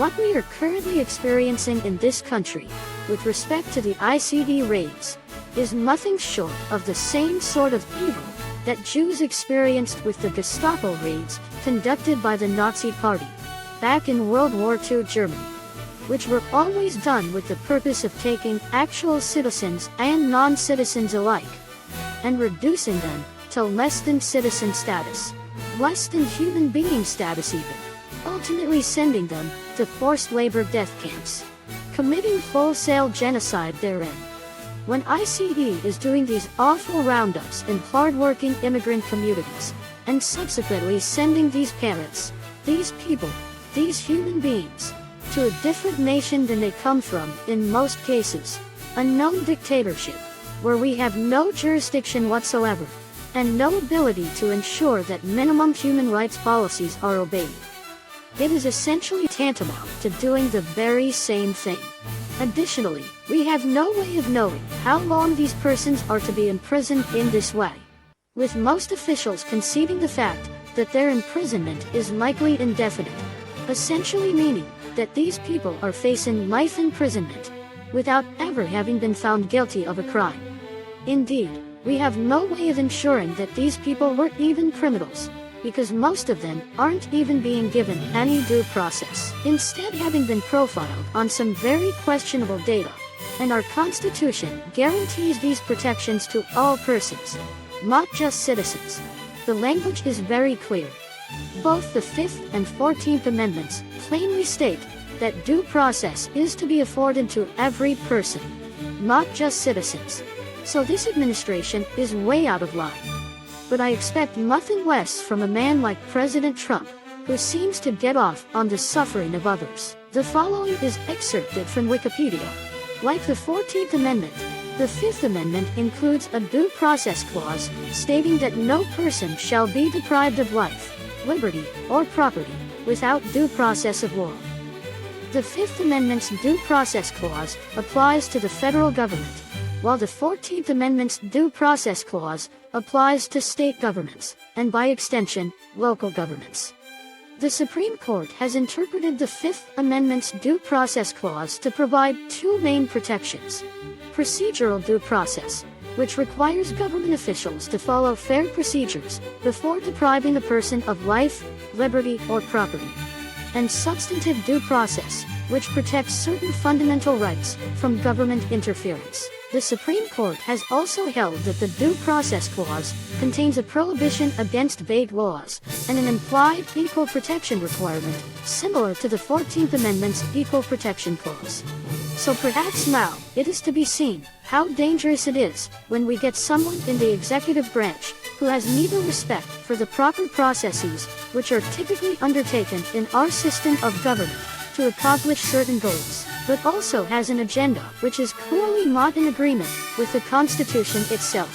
What we are currently experiencing in this country, with respect to the ICD raids, is nothing short of the same sort of evil that Jews experienced with the Gestapo raids conducted by the Nazi Party back in World War II Germany, which were always done with the purpose of taking actual citizens and non-citizens alike and reducing them to less than citizen status, less than human being status even, ultimately sending them to forced labor death camps, committing wholesale genocide therein. When ICD is doing these awful roundups in hard-working immigrant communities, and subsequently sending these parents, these people, these human beings, to a different nation than they come from, in most cases, a known dictatorship, where we have no jurisdiction whatsoever, and no ability to ensure that minimum human rights policies are obeyed. It is essentially tantamount to doing the very same thing. Additionally, we have no way of knowing how long these persons are to be imprisoned in this way, with most officials conceding the fact that their imprisonment is likely indefinite, essentially meaning that these people are facing life imprisonment without ever having been found guilty of a crime. Indeed, we have no way of ensuring that these people were even criminals, because most of them aren't even being given any due process, instead having been profiled on some very questionable data, and our Constitution guarantees these protections to all persons, not just citizens. The language is very clear. Both the 5th and 14th Amendments plainly state that due process is to be afforded to every person, not just citizens. So this administration is way out of line. But I expect nothing less from a man like President Trump, who seems to get off on the suffering of others. The following is excerpted from Wikipedia. Like the 14th Amendment, the 5th Amendment includes a due process clause stating that no person shall be deprived of life, liberty, or property without due process of law. The 5th Amendment's due process clause applies to the federal government, while the 14th Amendment's due process clause applies to state governments, and by extension, local governments. The Supreme Court has interpreted the 5th Amendment's due process clause to provide two main protections: procedural due process, which requires government officials to follow fair procedures before depriving a person of life, liberty, or property, and substantive due process, which protects certain fundamental rights from government interference. The Supreme Court has also held that the Due Process Clause contains a prohibition against vague laws and an implied equal protection requirement similar to the 14th Amendment's Equal Protection Clause. So perhaps now it is to be seen how dangerous it is when we get someone in the executive branch who has neither respect for the proper processes which are typically undertaken in our system of government to accomplish certain goals, but also has an agenda which is clearly not in agreement with the Constitution itself.